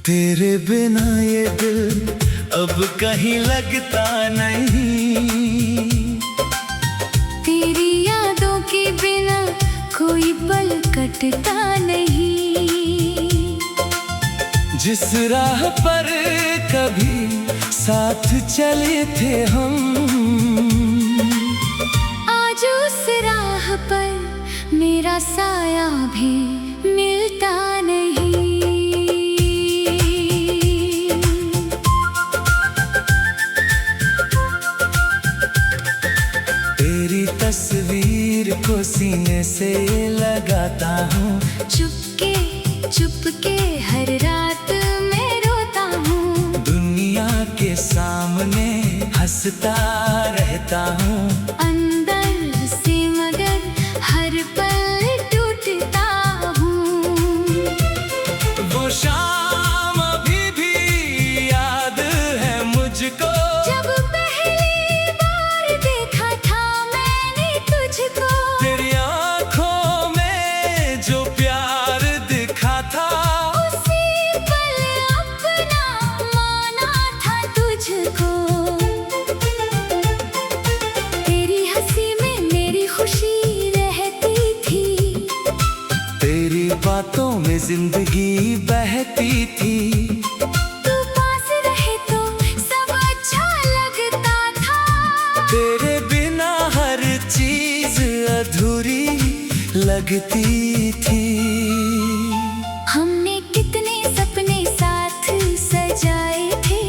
तेरे बिना ये दिल अब कहीं लगता नहीं। तेरी यादों के बिना कोई पल कटता नहीं। जिस राह पर कभी साथ चले थे हम, आज उस राह पर मेरा साया भी मिलता नहीं। तस्वीर को सीने से लगाता हूँ, चुपके चुपके हर रात मैं रोता हूँ। दुनिया के सामने हंसता रहता हूँ, अंदर से मगर हर पल टूटता हूँ। वो शाम अभी भी याद है मुझको, जब पहली बार देखा था तुझको। तेरी आँखों में जो प्यार दिखा था, उसी पल अपना माना था तुझको। तेरी हंसी में मेरी खुशी रहती थी, तेरी बातों में जिंदगी बहती थी। तू पास रहे तो सब अच्छा लगता था। तेरे बिना हर चीज अधूरी लगती थी। हमने कितने सपने साथ सजाए थे,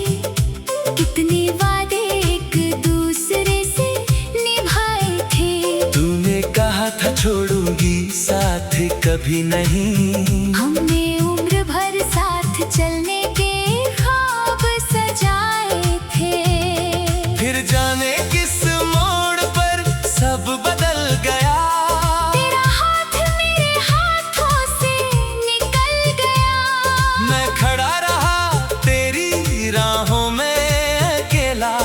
कितने वादे एक दूसरे से निभाए थे। तूने कहा था छोड़ूंगी साथ कभी नहीं। हमने उम्र भर साथ चलने के ख्वाब सजाए थे। फिर जाने किस मोड़ पर सब बदल गया। तेरा हाथ मेरे हाथों से निकल गया। मैं खड़ा रहा तेरी राहों में अकेला,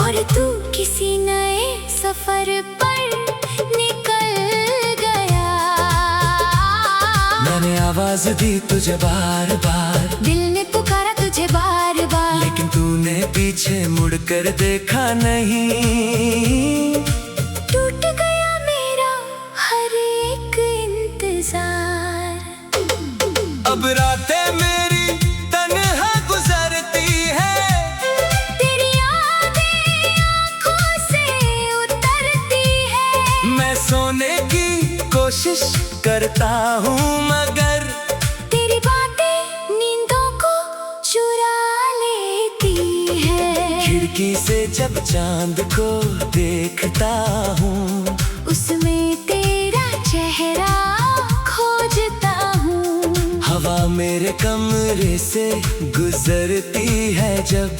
और तू किसी नए सफर पर निकल गया। मैंने आवाज दी तुझे बार बार, दिल ने पुकारा तुझे बार बार, लेकिन तूने पीछे मुड़कर देखा नहीं। टूट गया मेरा हर एक इंतजार। अब रातें मेरी तन्हा गुजरती है, तेरी यादें आँखों से उतरती है। मैं सोने की कोशिश करता हूँ मगर तेरी बातें नींदों को चुरा लेती है। खिड़की से जब चांद को देखता हूँ, उसमें तेरा चेहरा खोजता हूँ। हवा मेरे कमरे से गुजरती है जब,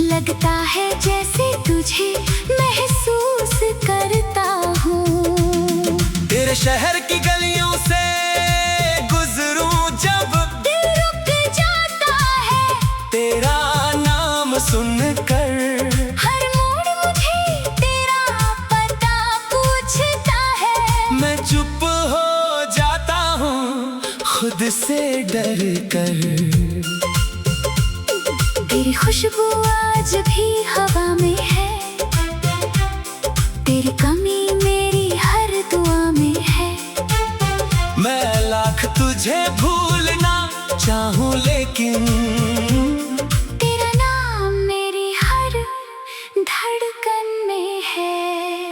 लगता है जैसे तुझे महसूस करता हूँ। तेरे शहर की गलियों से गुजरूं जब, दिल रुक जाता है तेरा नाम सुनकर। हर मोड़ मुझे तेरा पता पूछता है। मैं चुप हो जाता हूँ खुद से डर कर। तेरी खुशबू आज भी हवा में है, तेरी कमी मेरी हर दुआ में है। मैं लाख तुझे भूलना चाहूँ लेकिन तेरा नाम मेरी हर धड़कन में है।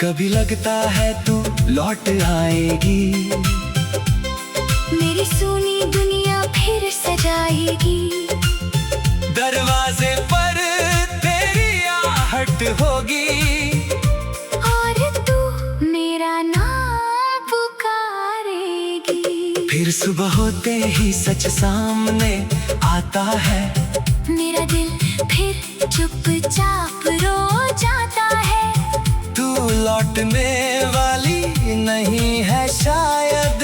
कभी लगता है तू लौट आएगी, मेरी सुनी दुनिया फिर सजाएगी। दरवाजे पर तेरी आहट होगी, और तू मेरा नाम पुकारेगी। फिर सुबह होते ही सच सामने आता है। मेरा दिल फिर चुपचाप रो जाता है। तू लौटने वाली नहीं है शायद,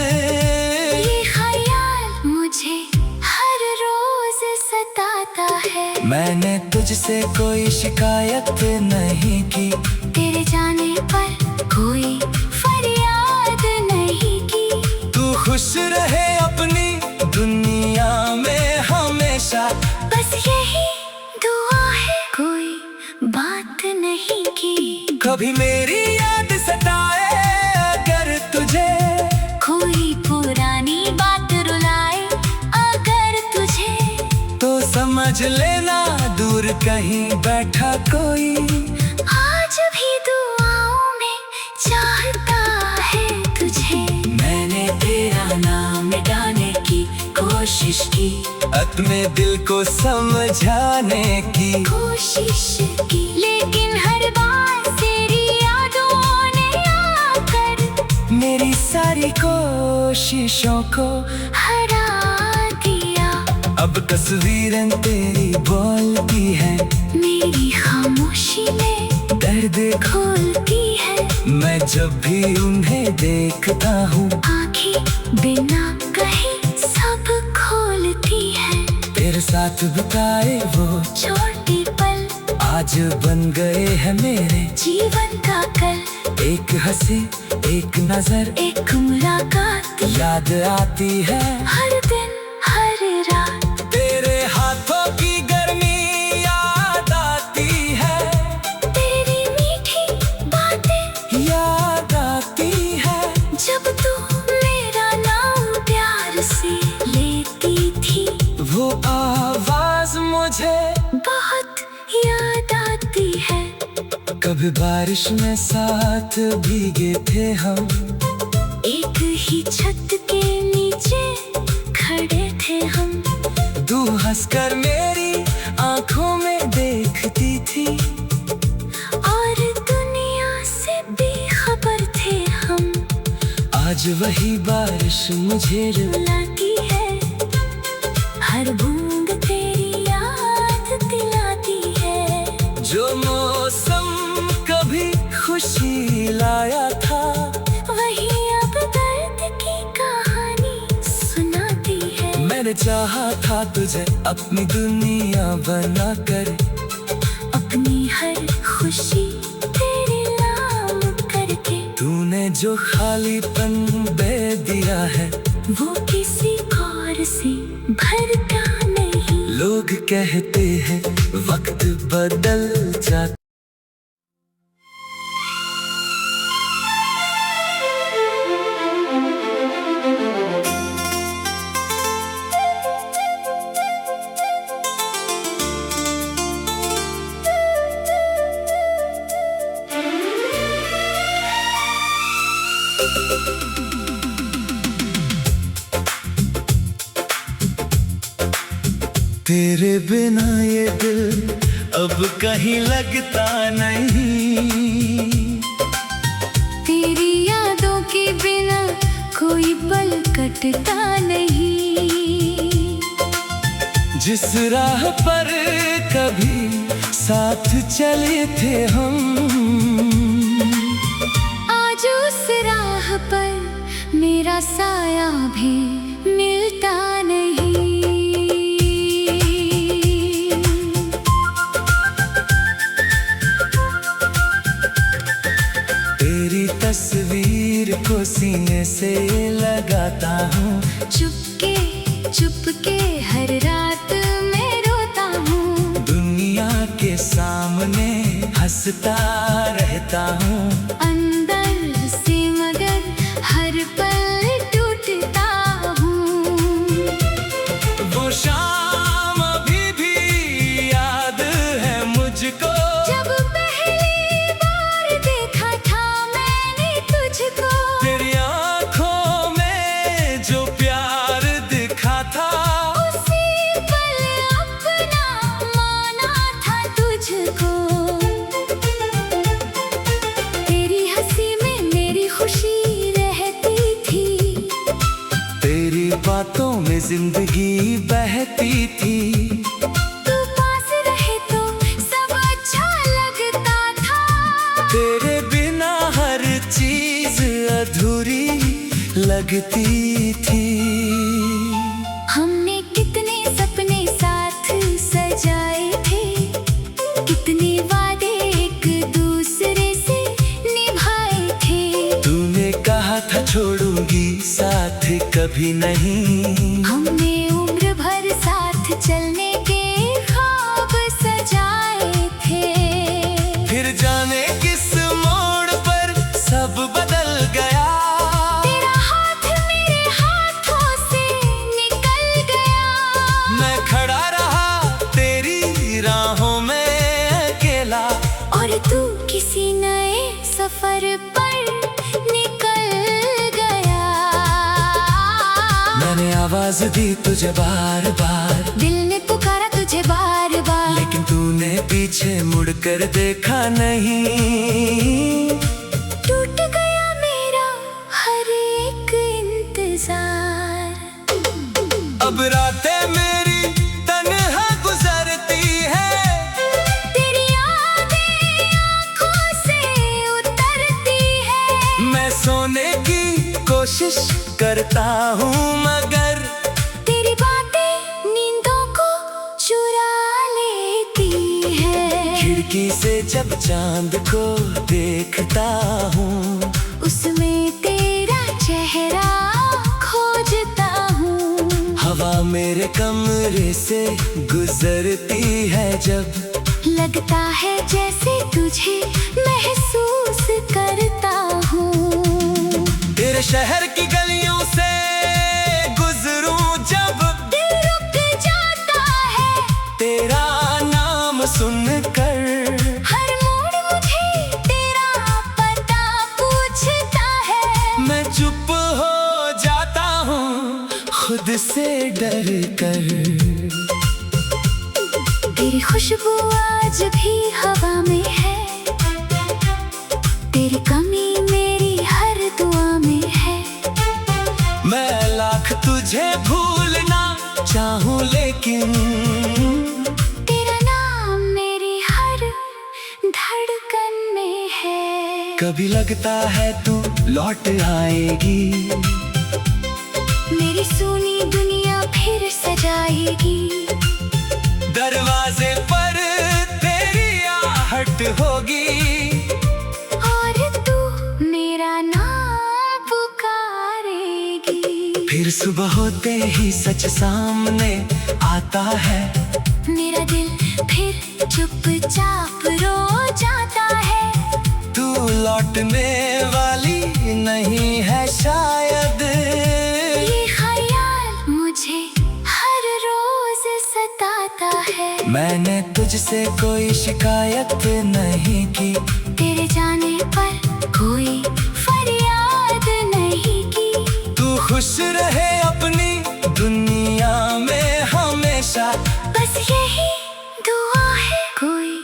ये ख्याल मुझे हर रोज सताता है। मैंने तुझसे कोई शिकायत नहीं की, तेरे जाने पर कोई फरियाद बात नहीं की। कभी मेरी याद सताए अगर तुझे, कोई पुरानी बात रुलाए अगर तुझे, तो समझ लेना दूर कहीं बैठा कोई आज भी दुआओं में चाहता है तुझे। मैंने तेरा नाम मिटाने की कोशिश की, अपने दिल को समझाने की कोशिश की, लेकिन हर बार तेरी यादों ने आकर मेरी सारी कोशिशों को हरा दिया। अब तस्वीरें तेरी बोलती है, मेरी खामोशी में दर्द खोलती है। मैं जब भी उन्हें देखता हूँ, आँखें बिना कहे सब खोलती है। तेरे साथ बिताए वो छोटे पल आज बन गए हैं मेरे जीवन का कल। एक हंसी, एक नजर, एक मुलाकात याद आती है हर दिन हर रात। तेरे हाथों की गर्मी याद आती है, तेरी मीठी बातें याद आती है। जब तू मेरा नाम प्यार से लेती थी, वो आवाज मुझे बहुत याद आती है। कभी बारिश में साथ भीगे थे हम, एक ही छत के नीचे खड़े थे हम। तू हंसकर मेरी आंखों में देखती थी, और दुनिया से बेखबर थे हम। आज वही बारिश मुझे रुलाती है, हर बूंद तेरी याद दिलाती है। जो मौसम कभी खुशी लाया था, वही अब दर्द की कहानी सुनाती है। मैंने चाहा था तुझे अपनी दुनिया बना कर, अपनी हर खुशी तेरे नाम करके। तूने जो खालीपन दे दिया है, वो किसी और से भरता नहीं। लोग कहते हैं वक्त बदल जाता। तेरे बिना ये दिल अब कहीं लगता नहीं, तेरी यादों के बिना कोई पल कटता नहीं। जिस राह पर कभी साथ चले थे हम, आज उस राह पर मेरा साया भी मिलता नहीं। तेरी तस्वीर को सीने से लगाता हूँ, चुपके चुपके हर रात मैं रोता हूँ। दुनिया के सामने हंसता रहता हूँ। अंदर से मगर हर पल टूटता हूँ। वो शाम अभी भी याद है मुझको, जब पहली बार देखा था मैंने तुझको। तेरी आँखों में जो प्यार दिखा था, उसी पल अपना माना था तुझको। तेरी हंसी में मेरी खुशी रहती थी, तेरी बातों में जिंदगी बहती थी। तू पास रहे तो सब अच्छा लगता था। तेरे बिना हर चीज अधूरी लगती थी। हमने कितने सपने साथ सजाए थे, कितने वादे एक दूसरे से निभाए थे। तूने कहा था छोड़ूंगी साथ कभी नहीं, हमने उम्र भर साथ चलने के ख्वाब सजाए थे। जाने किस मोड़ पर सब बदल गया। तेरा हाथ मेरे हाथों से निकल गया। मैं खड़ा रहा तेरी राहों में अकेला, और तू किसी नए सफर पर निकल गया। मैंने आवाज दी तुझे बार बार, दिल ने पुकारा तुझे बार बार, लेकिन तूने पीछे मुड़कर देखा नहीं। टूट गया मेरा हर एक इंतजार। अब रातें मेरी तन्हा गुजरती है, तेरी यादें आँखों से उतरती है। मैं सोने की कोशिश करता हूँ मगर तेरी बातें नींदों को चुरा लेती है। खिड़की से जब चांद को देखता हूँ, उसमें तेरा चेहरा खोजता हूँ। हवा मेरे कमरे से गुजरती है जब, लगता है जैसे तुझे महसूस करता हूँ। तेरे शहर की गलियों से गुजरूं जब, दिल रुक जाता है तेरा नाम सुनकर। हर मोड़ मुझे तेरा पता पूछता है। मैं चुप हो जाता हूँ खुद से डर कर। तेरी खुशबू आज भी हवा में है, तेरी कमी मेरी हर दुआ में है। मैं लाख तुझे भूलना चाहूँ लेकिन तेरा नाम मेरी हर धड़कन में है। कभी लगता है तू लौट आएगी, मेरी सुनी दुनिया फिर सजाएगी। दरवाजे पर तेरी आहट होगी, और तू मेरा नाम पुकारेगी। फिर सुबह होते ही सच सामने आता है। मेरा दिल फिर चुपचाप रो जाता है। तू लौटने वाली नहीं है शायद, ये ख्याल मुझे हर रोज सताता है। मैंने तुझसे कोई शिकायत नहीं की, तेरे जाने पर कोई फरियाद नहीं की। तू खुश रहे अपनी दुनिया में हमेशा, बस यही दुआ है, कोई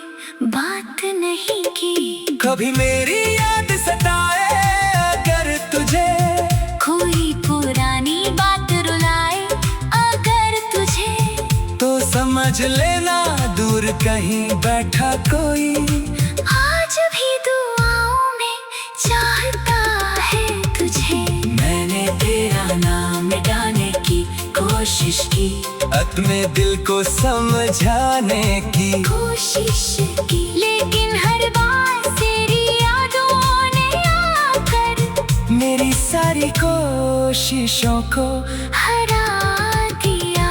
बात नहीं की। कभी मेरी याद सताए अगर तुझे, कोई पुरानी बात रुलाए अगर तुझे, तो समझ लेना दूर कहीं बैठा कोई आज भी दुआओं में चाहता है तुझे। मैंने तेरा नाम मिटाने की कोशिश की, अपने दिल को समझाने की कोशिश की, लेकिन हर बार तेरी यादों ने आकर मेरी सारी कोशिशों को हरा दिया।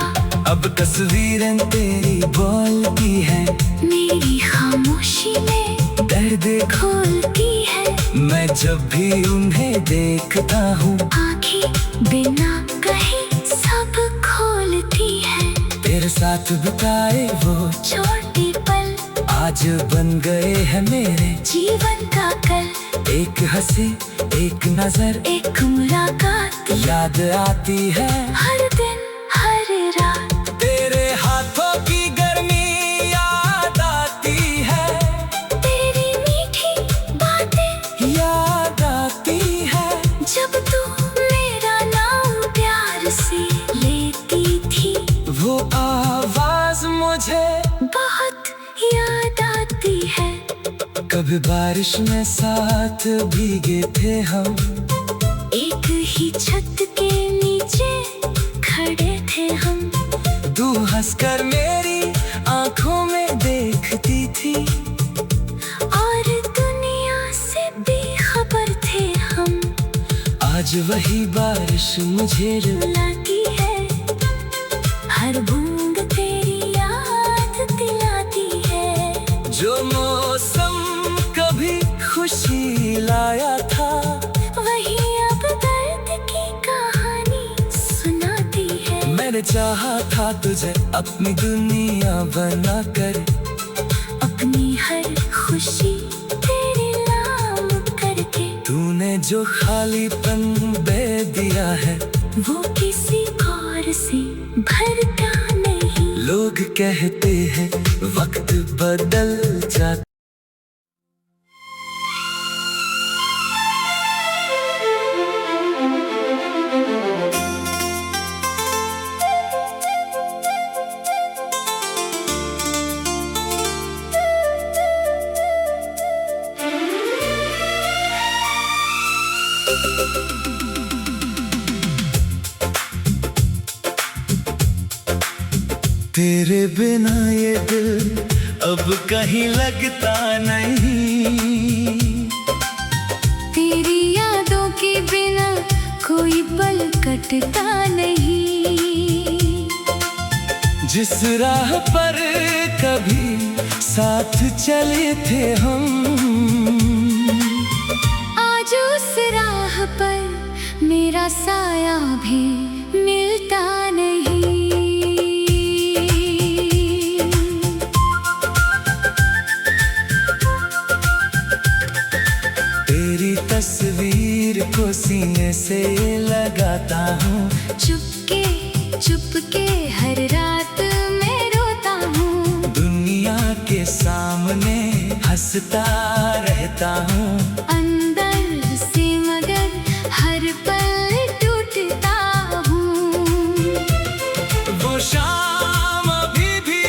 अब तस्वीरें तेरी बोलती है, मेरी खामोशी में दर्द खोलती है। मैं जब भी उन्हें देखता हूँ, आँखें बिना कहे सब खोलती है। तेरे साथ बिताए वो छोटे पल आज बन गए हैं मेरे जीवन का कल। एक हंसी एक नजर एक मुलाकात याद आती है हर दिन हर रात। तेरे हाथों की गर्मी याद आती है, तेरी मीठी बातें याद आती है। जब तू मेरा नाम प्यार से लेती थी, वो आवाज मुझे बहुत याद आती है। कभी बारिश में साथ भीगे थे हम, एक ही छत के नीचे खड़े थे हम। तू हंसकर मेरी आंखों में देखती थी, और दुनिया से बेखबर थे हम। आज वही बारिश मुझे रुलाती है, हर बूंद तेरी याद दिलाती है। जो मौसम मैंने चाहा था तुझे अपनी दुनिया बना कर, अपनी हर खुशी तेरे नाम करके। तूने जो खालीपन दे दिया है वो किसी और से भरता नहीं। लोग कहते हैं वक्त बदल जाता। तेरे बिना ये दिल अब कहीं लगता नहीं। तेरी यादों के बिना कोई पल कटता नहीं। जिस राह पर कभी साथ चले थे हम, आज उस राह पर मेरा साया भी मिलता नहीं। तेरी तस्वीर को सीने से लगाता हूँ, चुपके चुपके हर रात मैं रोता हूँ। दुनिया के सामने हंसता रहता हूँ, अंदर से मगर हर पल टूटता हूँ। वो शाम अभी भी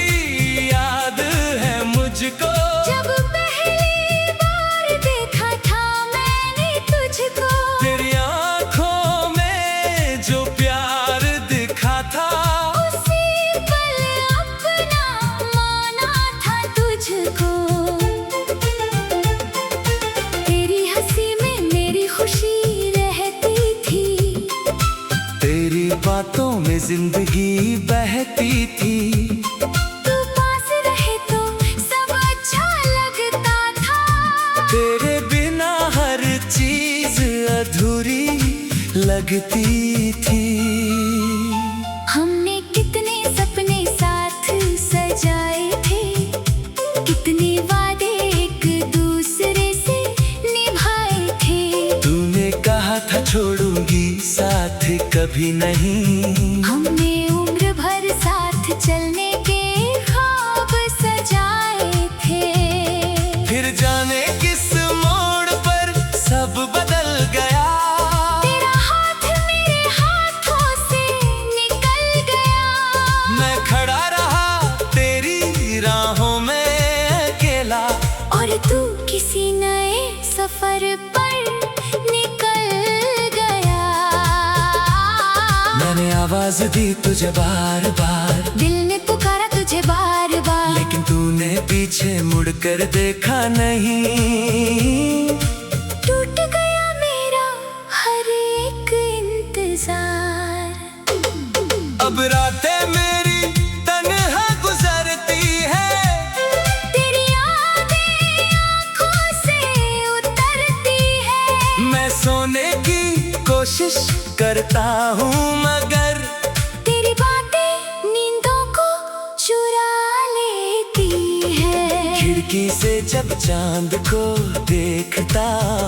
याद है मुझको, जब पहली बार देखा था मैंने तुझको। तेरी आँखों में जो प्यार दिखा था, उसी पल अपना माना था तुझको। तेरी हंसी में मेरी खुशी रहती थी। तेरी बातों में जिंदगी बहती थी। तू पास रहे तो सब अच्छा लगता था। तेरे बिना हर चीज अधूरी लगती थी। हमने कितने सपने साथ सजाए थे, कितने वादे एक दूसरे से निभाए थे। तूने कहा था छोड़ूंगी साथ कभी नहीं। हमने उम्र भर साथ चलने के ख्वाब सजाए थे। फिर जाने किस मोड़ पर सब बदल गया। तेरा हाथ मेरे हाथों से निकल गया। मैं खड़ा रहा तेरी राहों में अकेला, और तू किसी नए सफर पर निकल गया। मैंने आवाज दी तुझे बार बार, दिल ने पुकारा तुझे बार बार, लेकिन तूने पीछे मुड़कर देखा नहीं। टूट गया मेरा हर एक इंतजार। अब रातें मेरी तन्हा गुजरती है, तेरी यादें आँखों से उतरती है। मैं सोने की कोशिश करता हूँ मगर तेरी बातें नींदों को चुरा लेती है। खिड़की से जब चांद को देखता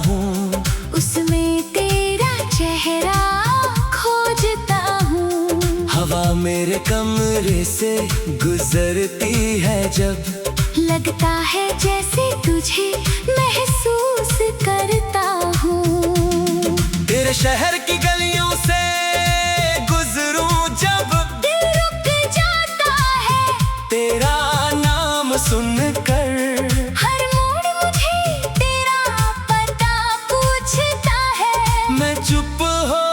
हूँ, उसमें तेरा चेहरा खोजता हूँ। हवा मेरे कमरे से गुजरती है जब, लगता है जैसे तुझे महसूस करता हूँ। तेरे शहर की गलियों से गुजरूं जब, दिल रुक जाता है तेरा नाम सुनकर। हर मोड़ मुझे तेरा पता पूछता है। मैं चुप हो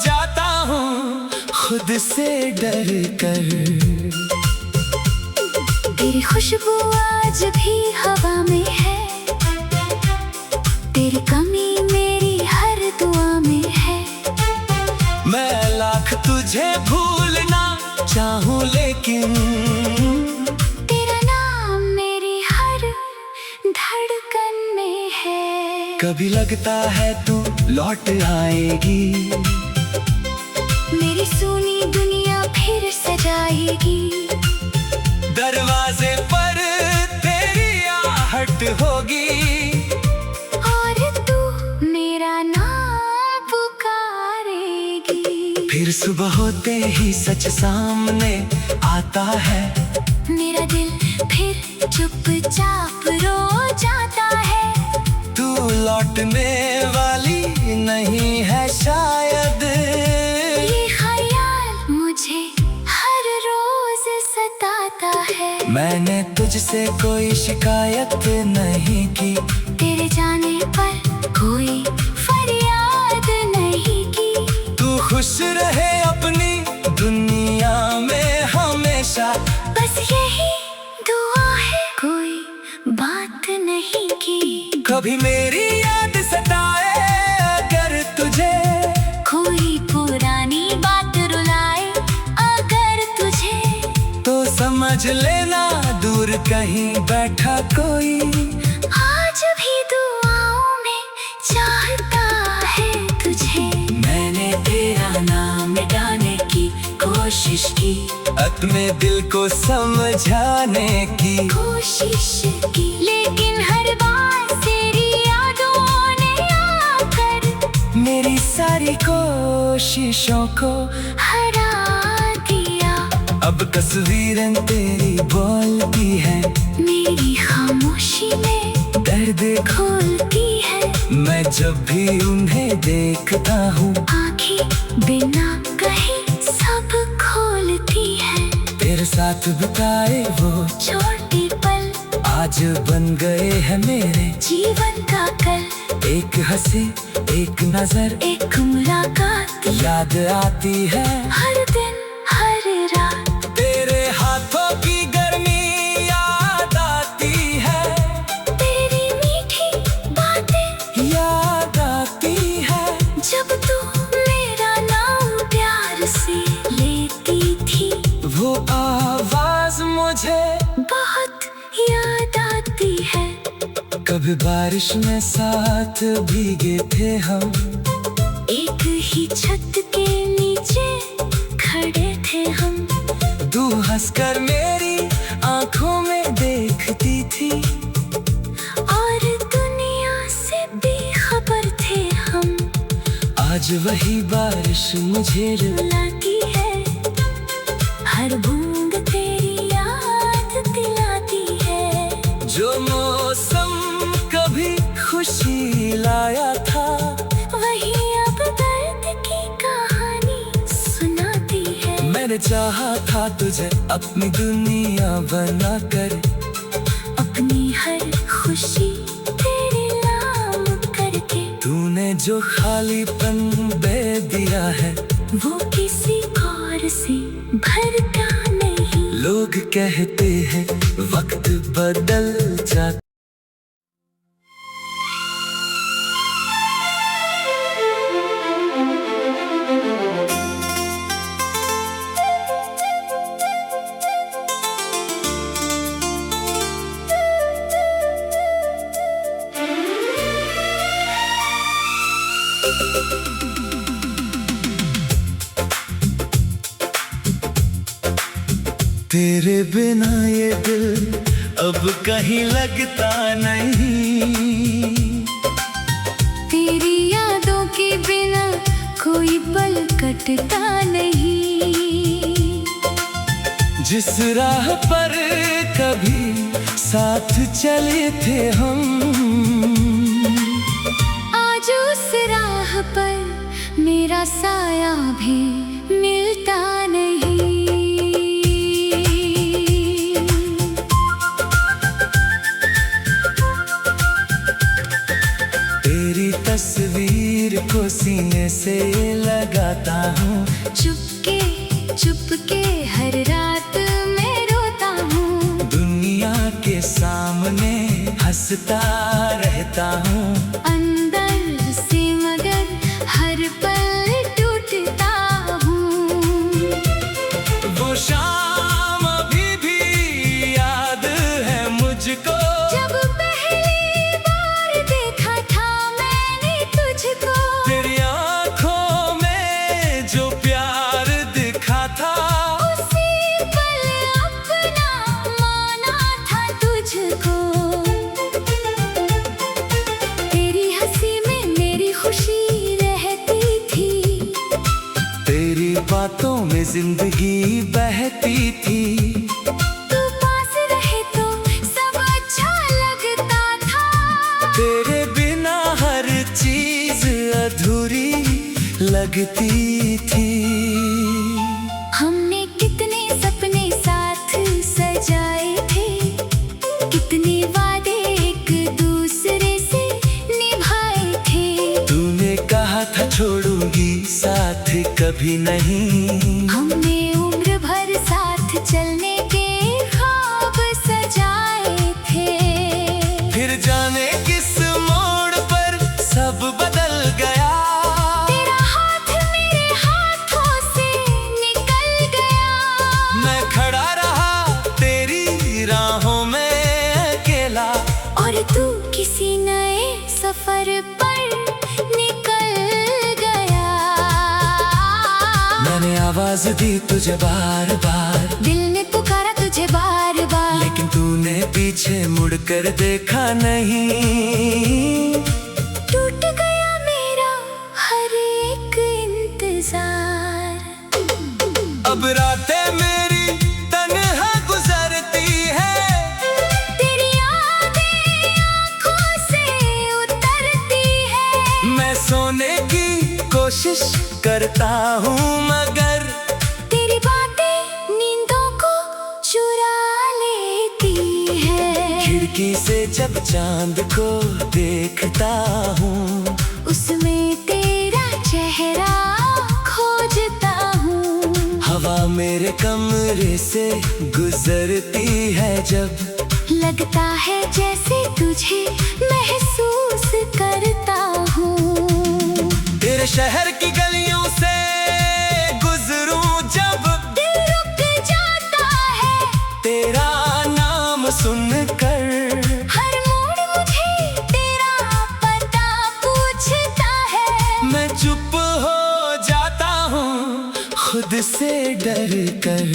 जाता हूँ खुद से डर कर। तेरी खुशबू आज भी हवा में है। तेरी कमी मेरी हर दुआ में है। मैं लाख तुझे भूलना चाहूँ लेकिन तेरा नाम मेरी हर धड़कन में है। कभी लगता है तू लौट आएगी, मेरी सुनी दुनिया फिर से जाएगी। दरवाजे पर तेरी आहट होगी और तू मेरा नाम पुकारेगी। फिर सुबह होते ही सच सामने आता है। मेरा दिल फिर चुपचाप रो जाता है। तू लौटने वाली नहीं है शायद। ये ख्याल मुझे हर रोज सताता है। मैंने तुझसे कोई शिकायत नहीं की। तेरे जाने पर कोई फरियाद नहीं की। तू खुश रहे अपनी दुनिया में हमेशा। बस यही दुआ है, कोई बात नहीं की। कभी मेरी याद सताए अगर तुझे, कोई पुरानी बात रुलाए अगर तुझे, तो समझ लेना दूर कहीं बैठा कोई। आज भी दुआओं में चाहता है तुझे। मैंने तेरा नाम मिटाने की कोशिश की। अपने दिल को समझाने की कोशिश की, लेकिन हर बार तेरी यादों ने आकर मेरी सारी कोशिशों को हरा दिया। अब तस्वीरें तेरी बोलती है, मेरी खामोशी में दर्द खोलती है। मैं जब भी उन्हें देखता हूँ, आँखें बिना कहे सब खोलती है। तेरे साथ बिताए वो छोटे पल आज बन गए हैं मेरे जीवन का कल। एक हंसी, एक नजर, एक मुलाकात याद आती है हर दिन हर रात। तेरे हाथों की गर्मी याद आती है। तेरी मीठी बातें याद आती है। जब तू मेरा नाम प्यार से लेती थी, वो आवाज मुझे बहुत याद आती है। कभी बारिश में साथ भीगे थे हम, एक ही छत के नीचे खड़े थे हम। तू हंसकर मेरी आंखों में देखती थी, और दुनिया से बेखबर थे हम। आज वही बारिश मुझे रुलाती है, हर बूंद तेरी याद दिलाती है। जो मौसम कभी खुशी लाया था, वही अब दर्द की कहानी सुनाती है। मैंने चाहा था तुझे अपनी दुनिया बनाकर, अपनी हर खुशी तेरे नाम करके। तूने जो खालीपन दे दिया है, वो किसी और से भरता नहीं। लोग कहते हैं वक्त बदल जाता। तेरे बिना ये दिल अब कहीं लगता नहीं। तेरी यादों के बिना कोई पल कटता नहीं। जिस राह पर कभी साथ चले थे हम, आज उस राह पर मेरा साया भी मिलता नहीं। तेरी तस्वीर को सीने से लगाता हूँ, चुपके चुपके हर रात मैं रोता हूँ। दुनिया के सामने हंसता रहता हूँ। अंदर से मगर हर पल टूटता हूँ। वो शाम अभी भी याद है मुझको, जब पहली बार देखा था मैंने तुझको। तेरी आंखों में जो प्यार दिखा था, उसी जिंदगी बहती थी। तू पास रहे तो सब अच्छा लगता था। तेरे बिना हर चीज अधूरी लगती थी। हमने कितने सपने साथ सजाए थे, कितने वादे एक दूसरे से निभाए थे। तूने कहा था छोड़ूंगी साथ कभी नहीं। हमने उम्र भर साथ चलने के ख्वाब सजाए थे। फिर जाने किस मोड़ पर सब बदल गया। तेरा हाथ मेरे हाथों से निकल गया। मैं खड़ा रहा तेरी राहों में अकेला। और तू किसी नए सफर पर निकल गया। मैंने आवाज दी तुझे बार बार, दिल ने पुकारा तुझे बार बार, लेकिन तूने पीछे मुड़कर देखा नहीं। टूट गया मेरा हर एक इंतजार। अब रातें मेरी तन्हा गुजरती है। तेरी यादें आँखों से उतरती है। मैं सोने की कोशिश करता हूँ मगर तेरी बातें नींदों को चुरा लेती है। खिड़की से जब चांद को देखता हूँ, उसमें तेरा चेहरा खोजता हूँ। हवा मेरे कमरे से गुजरती है जब, लगता है जैसे तुझे महसूस करता हूँ। तेरे शहर की गलियों से गुजरूं जब, दिल रुक जाता है तेरा नाम सुनकर। हर मोड़ मुझे तेरा पता पूछता है। मैं चुप हो जाता हूँ खुद से डर कर।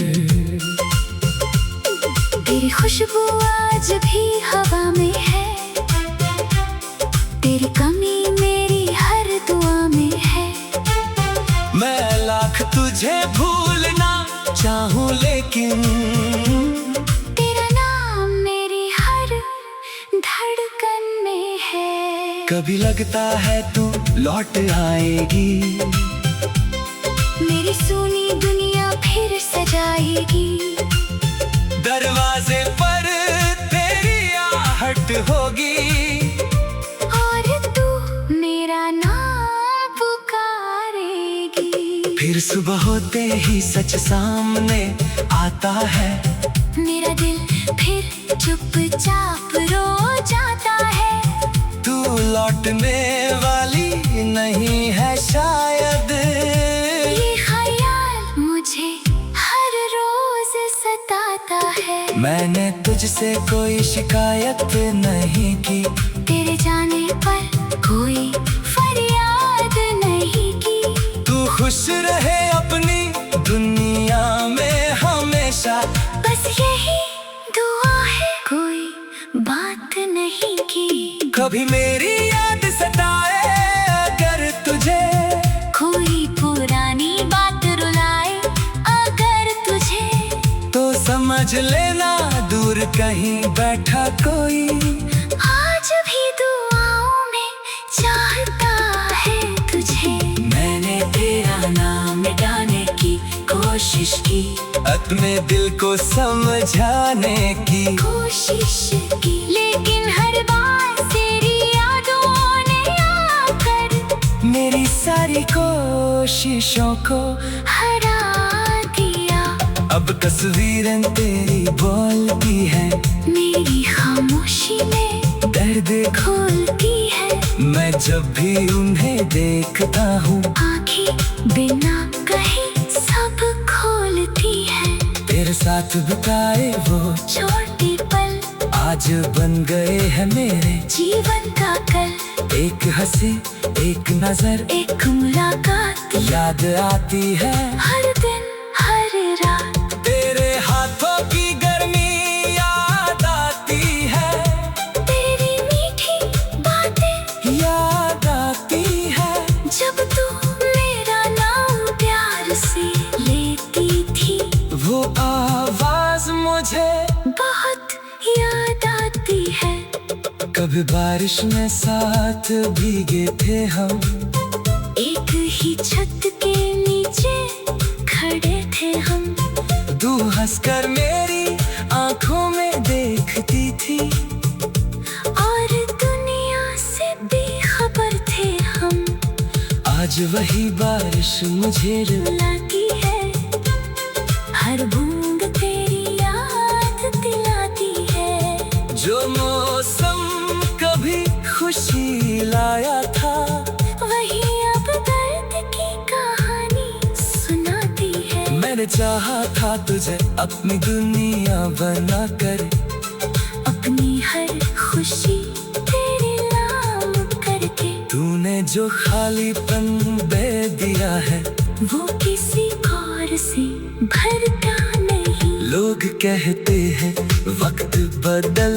तेरी खुशबू आज भी हवा में है। तेरी कमी मेरी हर दुआ में है। मैं लाख तुझे भूलना चाहूँ लेकिन तेरा नाम मेरी हर धड़कन में है। कभी लगता है तू लौट आएगी, मेरी सुनी दुनिया फिर सजाएगी। दरवाजे पर तेरी आहट होगी और तू मेरा नाम पुकारेगी। फिर सुबह होते ही सच सामने आता है। मेरा दिल फिर चुपचाप रो जाता है। तू लौटने वाली नहीं है शायद। ये ख्याल मुझे हर रोज सताता है। मैंने तुझसे कोई शिकायत नहीं की, तेरे जाने पर कोई फरियाद नहीं की। तू खुश रहे अपनी दुनिया में हमेशा। बस यही दुआ है, कोई बात नहीं की। कभी मेरी याद सताए अगर तुझे, कोई पुरानी बात रुलाए अगर तुझे, तो समझ लेना दूर कहीं बैठा कोई आज भी दुआओं में चाहता है तुझे। मैंने तेरा नाम मिटाने की कोशिश की, अपने दिल को समझाने की कोशिश की, लेकिन हर बार तेरी यादों ने आकर मेरी सारी कोशिशों को हरा दिया। अब तस्वीरें तेरी बोलती है, मेरी खामोशी में दर्द खोलती है। मैं जब भी उन्हें देखता हूँ, आँखें बिना कहे सब खोलती है। तेरे साथ बिताए वो छोटे पल आज बन गए हैं मेरे जीवन का कल। एक हंसी एक नजर एक मुलाकात याद आती है हर दिन हर रात। तेरे हाथों की गर्मी याद आती है, तेरी मीठी बातें याद आती है। जब तू मेरा नाम प्यार से लेती कभी बारिश में साथ भीगे थे हम, एक ही छत के नीचे खड़े थे हम। तू हंसकर मेरी आंखों में देखती थी, और दुनिया से बेखबर थे हम। आज वही बारिश मुझे रुलाती है, हर बूंद तेरी याद दिलाती है। जो मौसम कभी खुशी लाया था, वही अब दर्द की कहानी सुनाती है। मैंने चाहा था तुझे अपनी दुनिया बना कर, अपनी हर खुशी तेरे नाम करके। तूने जो खालीपन दे दिया है, वो किसी और से भरता नहीं। लोग कहते हैं वक्त बदल